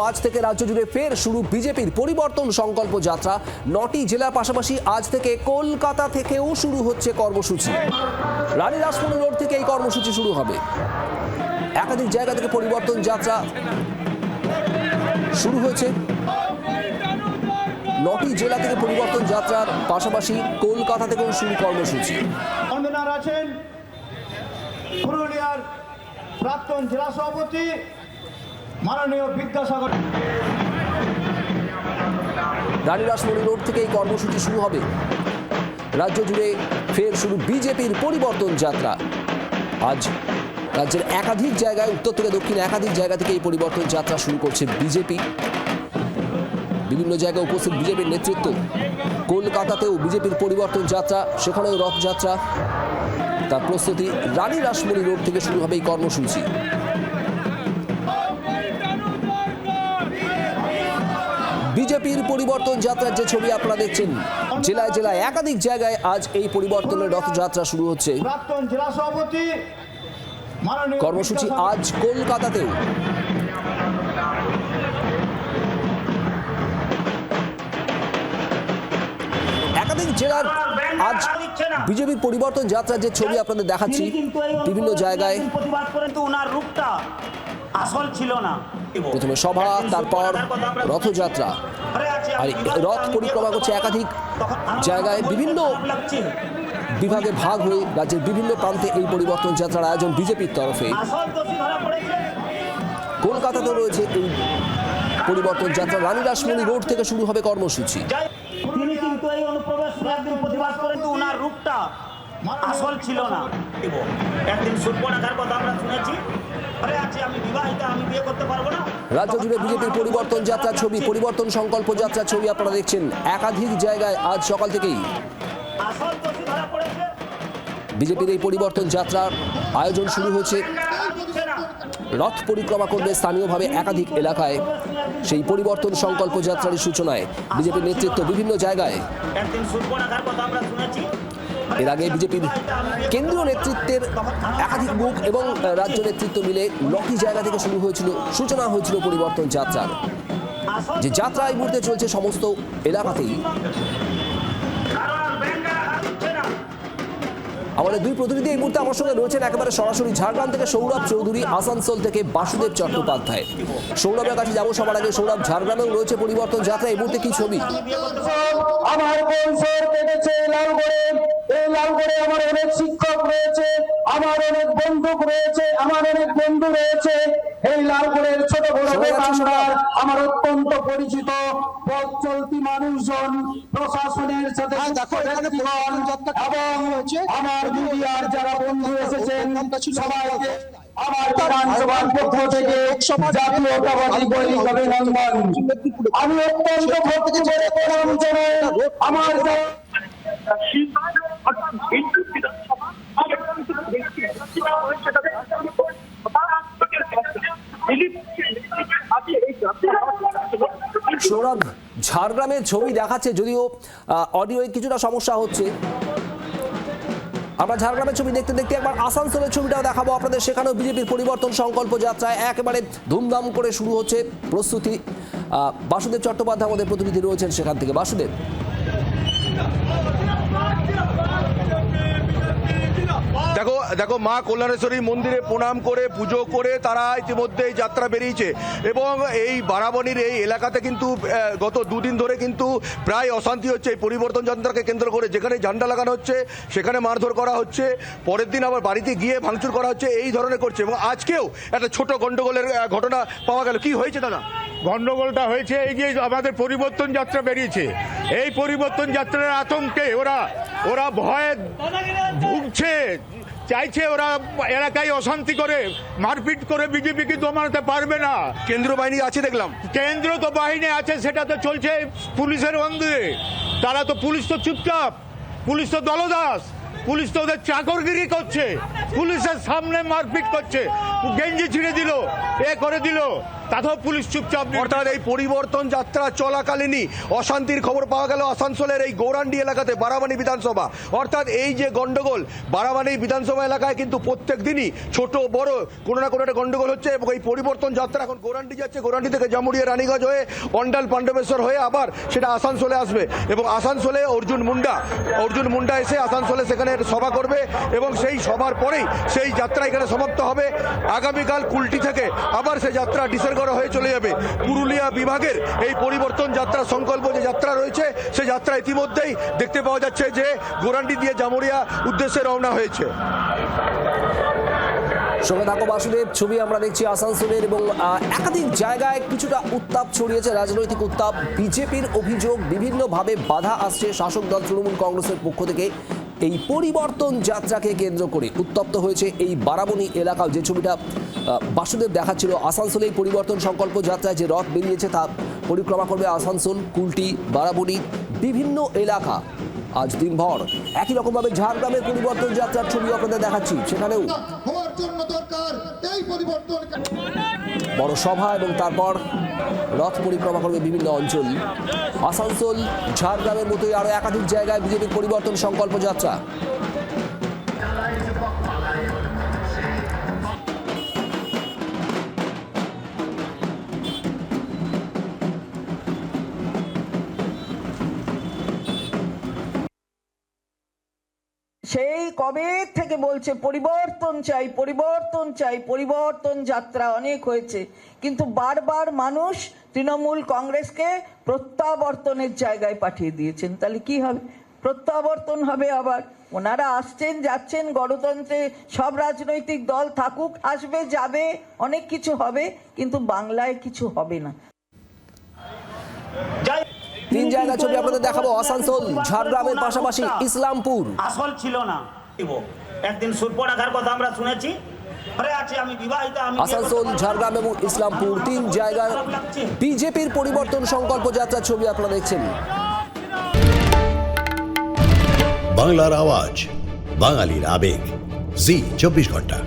আজ থেকে রাজ্য জুড়ে ফের শুরু বিজেপির পরিবর্তন সংকল্প যাত্রা। 9টি জেলার পাশাপাশি আজ থেকে কলকাতা থেকেও শুরু হচ্ছে কর্মসূচি। রানী রাসমণি রোড থেকে এই কর্মসূচি শুরু হবে। একাধিক জায়গা থেকে পরিবর্তন যাত্রা শুরু হয়েছে। 9টি জেলা থেকে পরিবর্তন যাত্রার পাশাপাশি কলকাতা থেকেও শুরু কর্মসূচি। কনভেনার আছেন পুরুলিয়ার প্রাক্তন জেলা সভাপতি মাননীয় বিদ্যাসাগর। রানী রাসমণি রোড থেকে এই কর্মসূচি শুরু হবে। রাজ্য জুড়ে ফের শুরু বিজেপির পরিবর্তন যাত্রা। আজ রাজ্যের একাধিক জায়গায়, উত্তর থেকে দক্ষিণ একাধিক জায়গা থেকে এই পরিবর্তন যাত্রা শুরু করছে বিজেপি। বিভিন্ন জায়গায় উপস্থিত বিজেপির নেতৃত্ব। কলকাতাতেও বিজেপির পরিবর্তন যাত্রা, সেখানেও রথযাত্রা। তার প্রস্তুতি। রানী রাসমণি রোড থেকে শুরু হবে এই কর্মসূচি। বিজেপির পরিবর্তন যাত্রার যে ছবি আপনারা দেখছেন, জেলায় জেলায় একাধিক জায়গায় আজ এই পরিবর্তনের রথযাত্রা শুরু হচ্ছে। প্রাক্তন জেলা সভাপতি মাননীয় কর্মসূচি আজ কলকাতাতেও। একাধিক জেলার আজ বিজেপির পরিবর্তন যাত্রার যে ছবি আপনাদের দেখাচ্ছি বিভিন্ন জায়গায়। ওনার রূপটা আসল ছিল না। প্রথমে সভা, তারপর রথযাত্রা। আর রথ পরিক্রমা করছে একাধিক জায়গায়। বিভিন্ন বিভাগে ভাগ হয়ে রাজ্যের বিভিন্ন প্রান্তে এই পরিবর্তন যাত্রার আয়োজন বিজেপির তরফে। কলকাতাতেও রয়েছে এই পরিবর্তন যাত্রা। রানী রাসমণি রোড থেকে শুরু হবে কর্মসূচি। তিনি কিন্তু এই অনুপ্রবেশ একদিন প্রতিবাদ করেন, তো ওনার রূপটা আসল ছিল না। একদিন সুর্পণখার কথা আমরা শুনেছি, আমি বিবাহিত, আমি বিয়ে করতে পারবো না। রাজ্য জুড়ে বিজেপির পরিবর্তন যাত্রার ছবি, পরিবর্তন সংকল্প যাত্রার ছবি আপনারা দেখছেন একাধিক জায়গায়। আজ সকাল থেকেই আসল দোষী ধরা পড়েছে। বিজেপির এই পরিবর্তন যাত্রার আয়োজন শুরু হয়েছে। রথ পরিক্রমা করবে স্থানীয়ভাবে একাধিক এলাকায়। সেই পরিবর্তন সংকল্প যাত্রার সূচনায় বিজেপির নেতৃত্ব বিভিন্ন জায়গায়। একদিন সুর্পণখার কথা আমরা শুনেছি। এর আগে বিজেপির কেন্দ্রীয় নেতৃত্বের একাধিক মুখ এবং রাজ্য নেতৃত্ব মিলে 9টি জায়গা থেকে শুরু হয়েছিল, সূচনা হয়েছিল পরিবর্তন যাত্রার। যে যাত্রা এই মুহূর্তে চলছে সমস্ত এলাকাতেই। আমাদের দুই প্রতিনিধি এই মুহূর্তে আমার সঙ্গে রয়েছেন একেবারে সরাসরি ঝাড়গ্রাম থেকে সৌরভ চৌধুরী, আসানসোল থেকে বাসুদেব চট্টোপাধ্যায়। সৌরভের কাছে যাবো সবার আগে। সৌরভ, ঝাড়গ্রামেও রয়েছে পরিবর্তন যাত্রা, এই মুহূর্তে কি ছবি? আমার কৈশোর কেটেছে লালগড়ে। এই লালগড়ে আমার অনেক শিক্ষক রয়েছে, আমার অনেক বন্ধুক রয়েছে, আমার অনেক বন্ধু রয়েছে। এই লালগড়ের ছোট বড় দোকানদার আমার অত্যন্ত পরিচিত। পথ চলতি মানুষজন, প্রশাসনের সাথে এবং আমার মিডিয়ার যারা বন্ধু এসেছেন সবাইকে আমার বিধানসভার পক্ষ থেকে জাতীয়তাবাদী বৈরিক অভিনন্দন। আমি অত্যন্ত ভক্তি করে প্রণাম জানাই আমার সৌরভ, ঝাড়গ্রামের ছবি দেখাচ্ছে, যদিও অডিও কিছুটা সমস্যা হচ্ছে। আমরা ঝাড়গ্রামের ছবি দেখতে দেখতে একবার আসানসোলের ছবিটাও দেখাবো আপনাদের। সেখানেও বিজেপির পরিবর্তন সংকল্প যাত্রায় একেবারে ধুমধাম করে শুরু হচ্ছে প্রস্তুতি। বাসুদেব চট্টোপাধ্যায় আমাদের প্রতিনিধি রয়েছেন সেখান থেকে। বাসুদেব, দেখো মা কল্যাণেশ্বরী মন্দিরে প্রণাম করে পুজো করে তারা ইতিমধ্যে এই যাত্রা বেরিয়েছে। এবং এই বারাবণীর এই এলাকাতে কিন্তু গত দুদিন ধরে কিন্তু প্রায় অশান্তি হচ্ছে এই পরিবর্তন যাত্রাকে কেন্দ্র করে। যেখানে ঝান্ডা লাগানো হচ্ছে সেখানে মারধর করা হচ্ছে, পরের দিন আবার বাড়িতে গিয়ে ভাঙচুর করা হচ্ছে, এই ধরনের করছে। এবং আজকেও একটা ছোট গন্ডগোলের ঘটনা পাওয়া গেল। কি হয়েছে দাদা? গন্ডগোলটা হয়েছে এই যে আমাদের পরিবর্তন যাত্রা বেরিয়েছে, এই পরিবর্তন যাত্রার আতঙ্কে ওরা ভয়ে ভুগছে, চাইছে ওরা এলাকায় অশান্তি করে মারপিট করে বিজেপিকে দমাতে পারবে না। কেন্দ্রীয় বাহিনী আছে দেখলাম। কেন্দ্র তো বাহিনী আছে, সেটা তো চলছে পুলিশের অন্দরে। তারা তো পুলিশ তো চুপচাপ, পুলিশ তো দলদাস, পুলিশ তো ওদের চাকরগিরি করছে, পুলিশের সামনে মারপিট করছে, গেঞ্জি ছিঁড়ে দিল, এ করে দিল। তাতেও পুলিশ চুপচাপ অর্থাৎ এই পরিবর্তন যাত্রা চলাকালীনই অশান্তির খবর পাওয়া গেল আসানসোলের এই গৌরান্ডি এলাকাতে, বারাবানি বিধানসভা। অর্থাৎ এই যে গন্ডগোল, বারাবানি বিধানসভা এলাকায় কিন্তু প্রত্যেক দিনই ছোট বড় কোনো না কোনো একটা গন্ডগোল হচ্ছে, এবং এই পরিবর্তন যাত্রা এখন গৌরান্ডি যাচ্ছে, গৌরান্ডি থেকে জামুড়িয়া রানীগঞ্জ হয়ে অন্ডাল পাণ্ডবেশ্বর হয়ে আবার সেটা আসানসোলে আসবে, এবং আসানসোলে অর্জুন মুন্ডা এসে আসানসোলে সেখানে সভা করবে, এবং সেই সভার পরেই সেই যাত্রা এখানে সমাপ্ত হবে। আগামীকাল কুলটি থেকে আবার সেই যাত্রা ডিসেরগড় হয়ে চলে যাবে। পুরুলিয়া বিভাগের এই পরিবর্তন যাত্রা সংকল্প যে যাত্রা রয়েছে, সেই যাত্রা ইতিমধ্যেই দেখতে পাওয়া যাচ্ছে যে গৌরান্ডি দিয়ে জামুরিয়া উদ্দেশ্যে রওনা হয়েছে। সঙ্গে থাকো বাসুদেব। ছবি আমরা দেখছি আসানসোলের, এবং একাধিক জায়গায় কিছুটা উত্তাপ ছড়িয়েছে, রাজনৈতিক উত্তাপ। বিজেপির অভিযোগ বিভিন্নভাবে বাধা আসছে শাসক দল তৃণমূল কংগ্রেসের পক্ষ থেকে। এই পরিবর্তন যাত্রাকে কেন্দ্র করে উত্তপ্ত হয়েছে এই বারাবণী এলাকাও। যে ছবিটা বাসুদেব দেখাচ্ছিল, আসানসোলে এই পরিবর্তন সংকল্প যাত্রায় যে রথ বেরিয়েছে তা পরিক্রমা করবে আসানসোল, কুলটি, বারাবণী বিভিন্ন এলাকা। আজ দিনভর একই রকমভাবে ঝাড়গ্রামের পরিবর্তন যাত্রার ছবি আপনাদের দেখাচ্ছি, সেখানেও হওয়ার জন্য দরকার এই পরিবর্তন। বড় সভা এবং তারপর রথ পরিক্রমা করবে বিভিন্ন অঞ্চল। আসানসোল, ঝাড়গ্রামের মতোই আরও একাধিক জায়গায় বিজেপির পরিবর্তন সংকল্প যাত্রা। সেই কবে থেকে বলছে পরিবর্তন চাই, পরিবর্তন চাই, পরিবর্তন যাত্রা অনেক হয়েছে, কিন্তু বারবার মানুষ তৃণমূল কংগ্রেসকে প্রত্যাবর্তনের জায়গায় পাঠিয়ে দিয়েছেন। তাহলে কি হবে? প্রত্যাবর্তন হবে আবার। ওনারা আসছেন যাচ্ছেন, গণতন্ত্রে সব রাজনৈতিক দল থাকুক, আসবে যাবে, অনেক কিছু হবে, কিন্তু বাংলায় কিছু হবে না। তিন জায়গা ছবি আপনাদের দেখাবো, আসানসোল, ঝাড়গ্রামের পাশাপাশি ইসলামপুর। আসল ছিল না। একদিন সুরপরাখার কথা আমরা শুনেছি। আসানসোল, ঝাড়গ্রাম এবং ইসলামপুর তিন জায়গায় বিজেপির পরিবর্তন সংকল্প যাত্রার ছবি আপনারা দেখছেন। বাংলার আওয়াজ, বাঙালির আবেগ, জি 24 ঘন্টা।